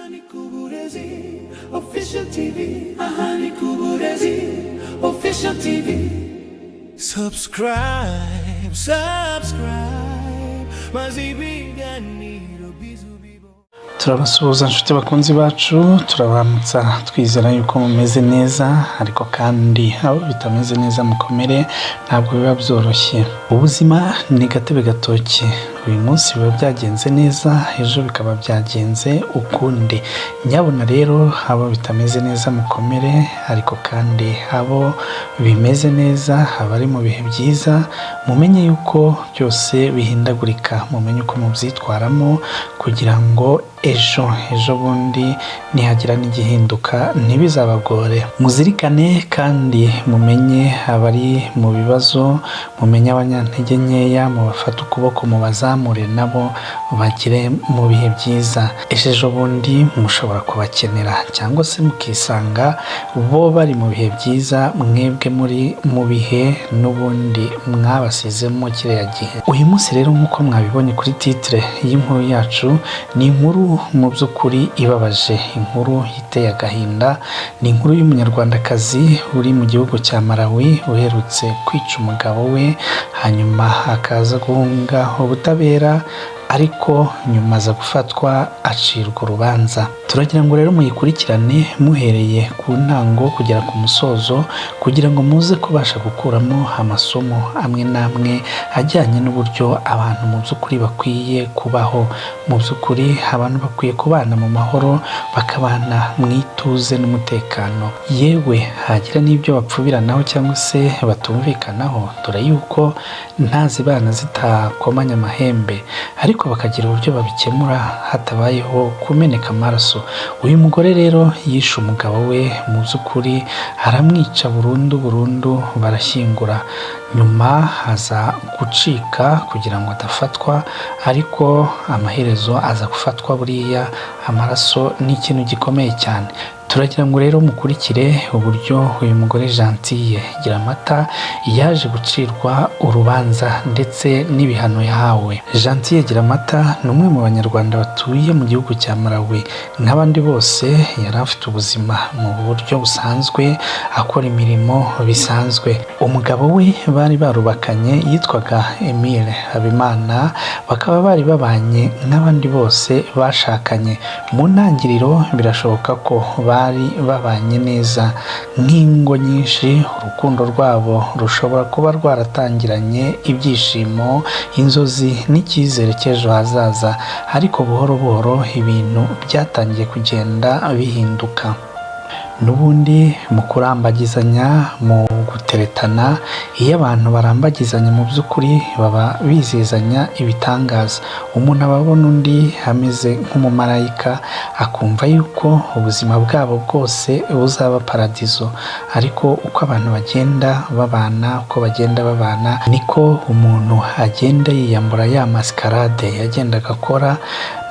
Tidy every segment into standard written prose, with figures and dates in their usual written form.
Ahani Kuburezi Official TV. Ahani Kuburezi Official TV. Subscribe, maze ibiganiro bizubibo. Turabasuhuza inshuti bakunzi bacu, turabaramutsa twizera yuko mumeze neza, ariko kandi abo bitameze neza mukomere, ntabwo biba byoroshye. Ubuzima ni gatebe gatoki, uyu munsi biba byagenze neza, ejo bikaba byagenze ukundi. Nyabona rero abo bitameze neza mukomere, ariko kandi abo bimeze neza, abari mu bihe byiza, mumenye yuko byose bihindagurika, mumenye uko mubyitwaramo kugira ngo ejo bundi nihagira n'igihinduka ntibizabagore. Muzirikane kandi mumenye abari mu bibazo, mumenye abanyantege nkeya, mubafate ukuboko mubazamure nabo bagire mu bihe byiza. Ejo bundi mushobora kubakenera cyangwa se mukisanga bo bari mu bihe byiza, mwebwe muri mu bihe n'ubundi mwabasizemo kiriya gihe. Uyu munsi rero nk'uko mwabibonye kuri titre y'inkuru yacu, ni inkuru mu by'ukuri ibabaje, inkuru iteye agahinda. Ni inkuru y'umunyarwandakazi uri mu gihugu cya Malawi uherutse kwica umugabo we, hanyuma akaza guhunga ubutabera, ariko nyuma aza gufatwa acirwa urubanza. Turagira ngo rero muyikurikirane muhereye ku ntango kugera ku musozo, kugira ngo muze kubasha gukuramo amasomo amwe n'amwe ajyanye n'uburyo abantu mu by'ukuri bakwiye kubaho. Mu by'ukuri abantu bakwiye kubana mu mahoro, bakabana mu ituze n'umutekano, yewe hagira n'ibyo bapfubiranaho cyangwa se batumvikanaho, dore yuko ntazibana zitakomanya amahembe, ariko bakagira uburyo babikemura hatabayeho kumeneka amaraso. Uyu mugore rero yishe umugabo we, mu by'ukuri aramwica burundu, barashyingura. Nyuma aza gucika kugira ngo adafatwa, ariko amaherezo aza gufatwa. Buriya amaraso ni ikintu gikomeye cyane. Turagira ngo rero mukurikire uburyo uyu mugore Gentille Giramata yaje gucirwa urubanza ndetse n'ibihano yahawe. Gentille Giramata ni umwe mu banyarwanda batuye mu gihugu cya Malawi. Nk'abandi bose yari afite ubuzima mu buryo busanzwe, akora imirimo bisanzwe. Umugabo we bari barubakanye yitwaga Emile Habimana, bakaba bari babanye nk'abandi bose bashakanye. Mu ntangiriro birashoboka ko bari babanye neza nk'ingo nyinshi, urukundo rwabo rushobora kuba rwaratangiranye ibyishimo, inzozi n'icyizere cy'ejo hazaza, ariko buhoro ibintu byatangiye kugenda bihinduka. N'ubundi mu kurambagizanya, mu guteretana, iyo abantu barambagizanya mu by'ukuri baba bizezanya ibitangaza. Umuntu aba abona undi ameze nk'umumarayika, akumva yuko ubuzima bwabo bwose buzaba paradizo. Ariko uko abantu bagenda babana, niko umuntu agenda yiyambura ya maskarade yagendaga akora,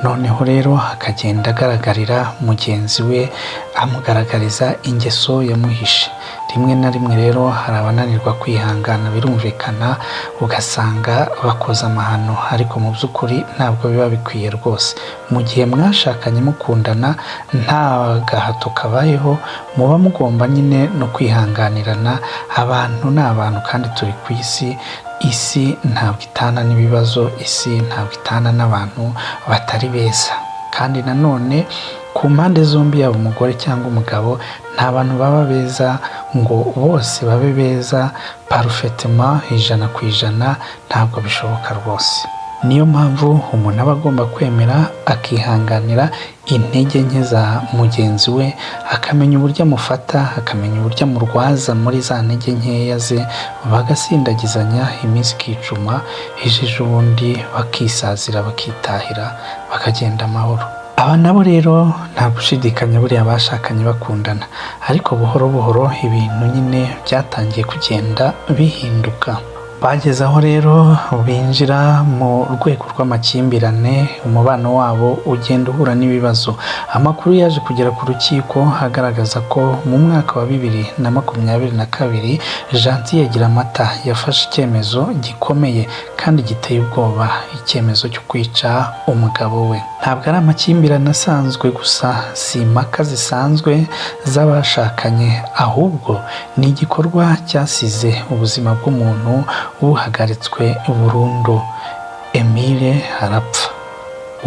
noneho rero akagenda agaragarira mugenzi we, amugaragariza ingeso yamuhishe. Rimwe na rimwe rero hari abananirwa kwihangana, birumvikana, ugasanga bakoze amahano, ariko mu by'ukuri ntabwo biba bikwiye rwose. Mu gihe mwashakanye mukundana, nta gahato kabayeho, muba mugomba nyine no kwihanganirana. Abantu ni abantu kandi turi ku isi ntabwo itana n'ibibazo, isi ntabwo itana n'abantu batari beza. Kandi nanone ku mpande zombi, yaba umugore cyangwa umugabo, nta bantu baba beza ngo bose babe beza parfaitement ijana, ntabwo bishoboka rwose. Niyo mpamvu umuntu aba agomba kwemera akihanganira intege nke za mugenzi we, akamenya uburyo amufata, akamenya uburyo amurwaza muri za ntege nkeya ze, bagasindagizanya iminsi ikicuma, ejo bundi bakisazira, bakitahira, bakagenda amahoro. Aba nabo rero nta gushidikanya buriya bashakanye bakundana, ariko buhoro ibintu nyine byatangiye kugenda bihinduka. Bageze aho rero binjira mu rwego rw'amakimbirane, umubano wabo ugenda uhura n'ibibazo. Amakuru yaje kugera ku rukiko agaragaza ko mu mwaka wa 2022 Gentil Giramata yafashe icyemezo gikomeye kandi giteye ubwoba, icyemezo cyo kwica umugabo we. Ntabwo ari amakimbirane asanzwe gusa, si impaka zisanzwe z'abashakanye, ahubwo ni igikorwa cyasize ubuzima bw'umuntu buhagaritswe burundu. Emile arapfa.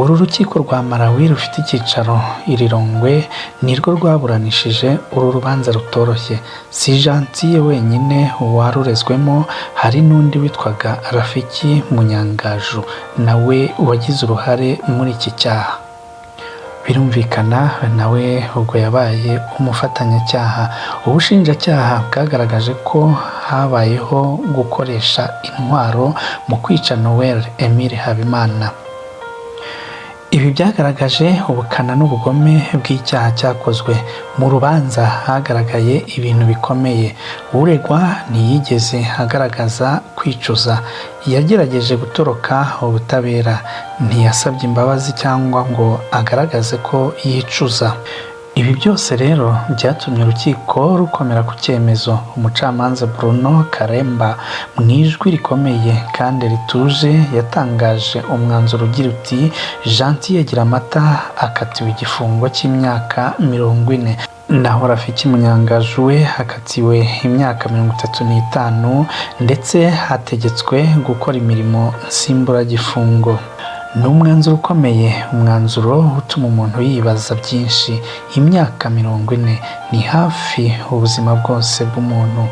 Uru rukiko rwa Malawi rufite icyicaro i Lilongwe nirwo rwaburanishije uru rubanza rutoroshye. Si Gentil wenyine warurezwemo, hari n'undi witwaga Rafiki Munyangaju nawe wagize uruhare muri iki cyaha. Birumvikana nawe ubwo yabaye umufatanyacyaha. Ubushinjacyaha bwagaragaje ko habayeho gukoresha intwaro mu kwica Noel Emile Habimana. Ibi byagaragaje ubukana n'ubugome bw'icyaha cyakozwe. Mu rubanza hagaragaye ibintu bikomeye. Uregwa ntiyigeze agaragaza kwicuza, yagerageje gutoroka ubutabera, ntiyasabye imbabazi cyangwa ngo agaragaze ko yicuza. Ibi byose rero byatumye urukiko rukomera ku cyemezo. Umucamanza Bruno Karemba mu ijwi rikomeye kandi rituje yatangaje umwanzuro ugira uti Gentil Giramata akatiwe igifungo cy'imyaka 40, naho Rafiki Munyangaju we akatiwe imyaka 35 ndetse hategetswe gukora imirimo nsimburagifungo. Ni umwanzuro ukomeye, umwanzuro utuma umuntu yibaza byinshi. Imyaka 40 ni hafi ubuzima bwose bw'umuntu.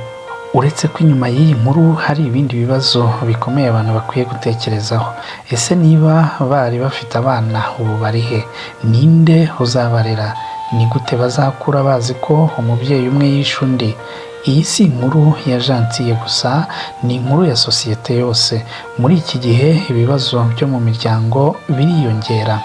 Uretse ko inyuma y'iyi nkuru hari ibindi bibazo bikomeye abantu bakwiye gutekerezaho. Ese niba bari bafite abana ubu bari he? Ninde uzabarera? Ni gute bazakura bazi ko umubyeyi umwe yishe undi? Iyi si inkuru ya Gentil gusa, ni inkuru ya sosiyete yose. Muri iki gihe ibibazo byo mu miryango biriyongera.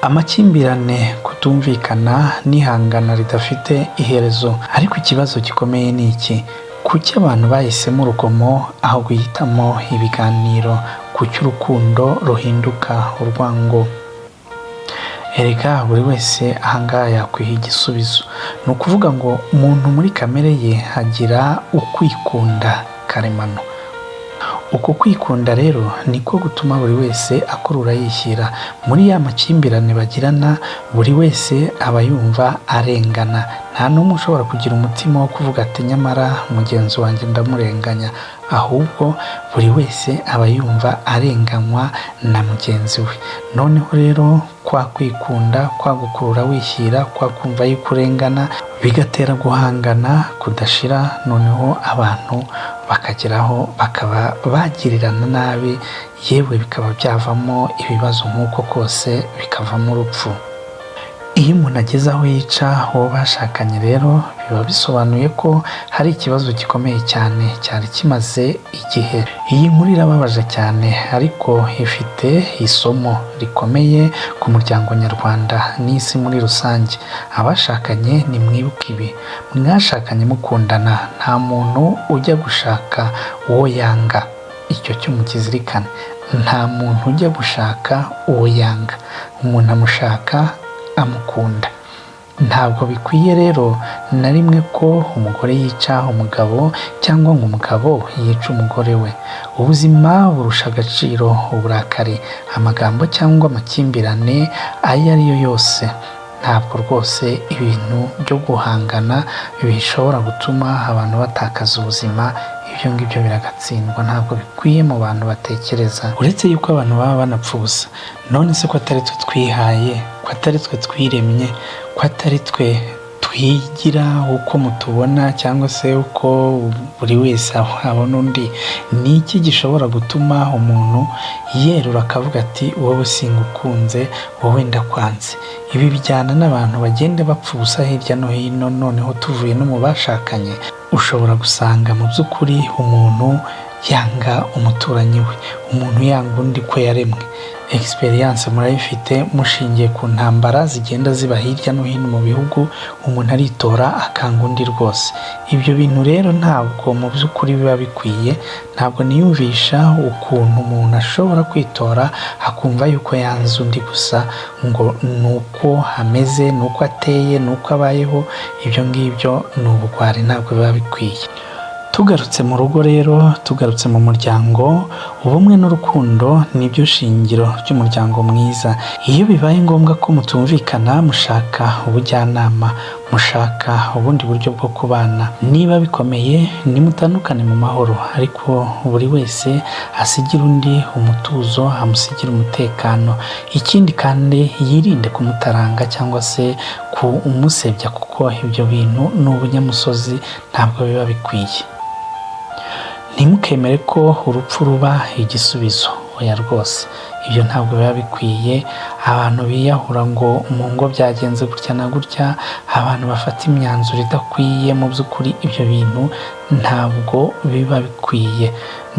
Amakimbirane, kutumvikana n'ihangana ridafite iherezo. Ariko ikibazo gikomeye ni iki? Kuki abantu bahisemo urugomo aho guhitamo ibiganiro? Kuki urukundo ruhinduka urwango? Erega buri wese ahangaha yakwiha igisubizo. Ni ukuvuga ngo umuntu muri kamere ye agira ukwikunda karemano. Uko kwikunda rero niko gutuma buri wese akurura yishyira. Muri ya makimbirane bagirana, buri wese aba yumva arengana. Nta n'umwe ushobora kugira umutima wo kuvuga ati nyamara mugenzi wanjye ndamurenganya, ahubwo buri wese aba yumva arenganywa na mugenzi we. Noneho rero kwa kwikunda, kwa gukurura wishyira, kwa kumva yuko urengana, bigatera guhangana kudashira. Noneho abantu bakageraho bakaba bagirirana nabi, yewe bikaba byavamo ibibazo nk'uko kose bikavamo urupfu. Iyo umuntu ageze aho yica uwo bashakanye rero biba bisobanuye ko hari ikibazo gikomeye cyane cyari kimaze igihe. Iyi nkuru irababaje cyane ariko ifite isomo rikomeye ku muryango nyarwanda n'isi muri rusange. Abashakanye nimwibuke ibi. Mwashakanye mukundana, nta muntu ujya gushaka uwo yanga. Icyo cyo mukizirikane. Nta muntu ujya gushaka uwo yanga. Umuntu amushaka amukunda. Ntabwo bikwiye rero na rimwe ko umugore yica umugabo cyangwa ngo umugabo yica umugore we. Ubuzima burusha agaciro uburakari, amagambo cyangwa amakimbirane ayo ari yo yose. Ntabwo rwose ibintu byo guhangana bishobora gutuma abantu batakaza ubuzima. Ibyo ngibyo biragatsindwa, ntabwo bikwiye mu bantu batekereza. Uretse yuko abantu baba banapfa ubusa, none se ko atari twe twihaye, ko atari twe twiremye, ko atari twe twigira uko mutubona cyangwa se uko buri wese abona undi, ni iki gishobora gutuma umuntu yerura akavuga ati wowe singukunze, wowe ndakwanze? Ibi bijyana n'abantu bagenda bapfa ubusa hirya no hino. Noneho tuvuye no mu bashakanye, ushobora gusanga mu by'ukuri umuntu yanga umuturanyi we, umuntu yanga undi ko yaremwe. Experience murayifite mushingiye ku ntambara zigenda ziba hirya no hino mu bihugu, umuntu aritora akanga undi rwose. Ibyo bintu rero ntabwo mu by'ukuri biba bikwiye, ntabwo niyumvisha ukuntu umuntu ashobora kwitora akumva yuko yanze undi gusa ngo nuko ameze, nuko ateye, nuko abayeho. Ibyo ngibyo ni ubugwari, ntabwo biba bikwiye. Tugarutse mu rugo rero, tugarutse mu muryango, ubumwe n'urukundo nibyo shingiro ry'umuryango mwiza. Iyo bibaye ngombwa ko mutumvikana, mushaka ubujyanama, mushaka ubundi buryo bwo kubana. Niba bikomeye nimutandukane mu mahoro, ariko buri wese asigira undi umutuzo, amusigira umutekano. Ikindi kandi yirinde kumutaranga cyangwa se kumusebya, kuko ibyo bintu ni ubunyamusozi, ntabwo biba bikwiye. Ntimukemere ko urupfu ruba igisubizo, oya rwose, ibyo ntabwo biba bikwiye. Abantu biyahura ngo mu ngo byagenze gutya na gutya, abantu bafata imyanzuro idakwiye, mu by'ukuri ibyo bintu ntabwo biba bikwiye.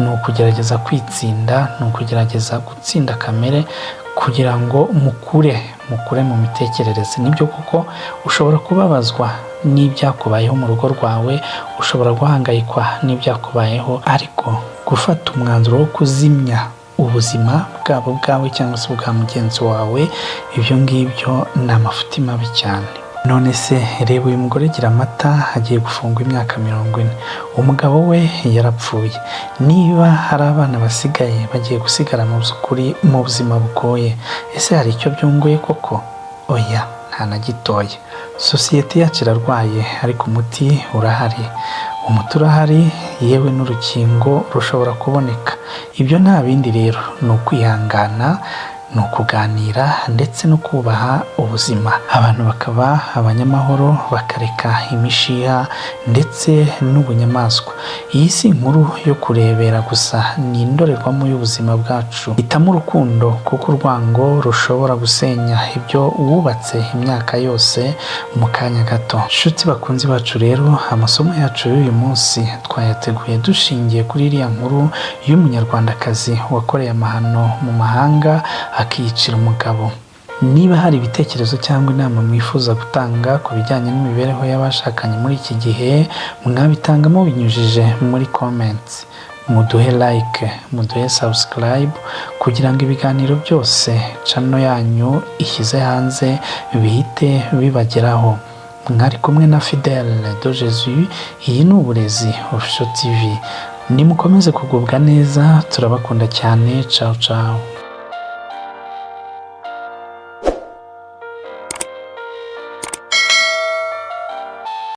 Ni ukugerageza kwitsinda, ni ukugerageza gutsinda kamere kugira ngo mukure mu mitekerereze. Nibyo kuko ushobora kubabazwa n'ibyakubayeho mu rugo rwawe, ushobora guhangayikwa n'ibyakubayeho, ariko gufata umwanzuro wo kuzimya ubuzima bwabo bwawe cyangwa se bwa mugenzi wawe, ibyo ngibyo ni amafuti mabi cyane. None se reba uyu mugore gira amata agiye gufungwa imyaka 40, umugabo we yarapfuye. Niba hari abana basigaye bagiye gusigara mu by'ukuri mu buzima bugoye, ese hari icyo byunguye koko? Oya, nta na gitoya. Sosiyete yacu irarwaye, ariko umuti urahari. Umuti urahari, yewe n'urukingo rushobora kuboneka. Ibyo nta bindi rero, ni ukwihangana, ni ukuganira ndetse no kubaha ubuzima. Abantu bakaba abanyamahoro, bakareka imishiha ndetse n'ubunyamaswa. Iyi si inkuru yo kurebera gusa, ni indorerwamo y'ubuzima bwacu. Hitamo urukundo, kuko urwango rushobora gusenya ibyo wubatse imyaka yose mu kanya gato. Nshuti bakunzi bacu rero, amasomo yacu y'uyu munsi twayateguye dushingiye kuri iriya nkuru y'umunyarwandakazi wakoreye amahano mu mahanga akiyicira umugabo. Niba hari ibitekerezo cyangwa inama mwifuza gutanga ku bijyanye n'imibereho y'abashakanye muri iki gihe, mwabitangamo binyujije muri comments. Muduhe like, muduhe subscribe kugira ngo ibiganiro byose channel yanyu ishyize hanze bihite bibageraho. Mwari kumwe na Fidèle de Jesus, iyi ni Uburezi Official TV. Nimukomeze kugubwa neza, turabakunda cyane. Ciao ciao.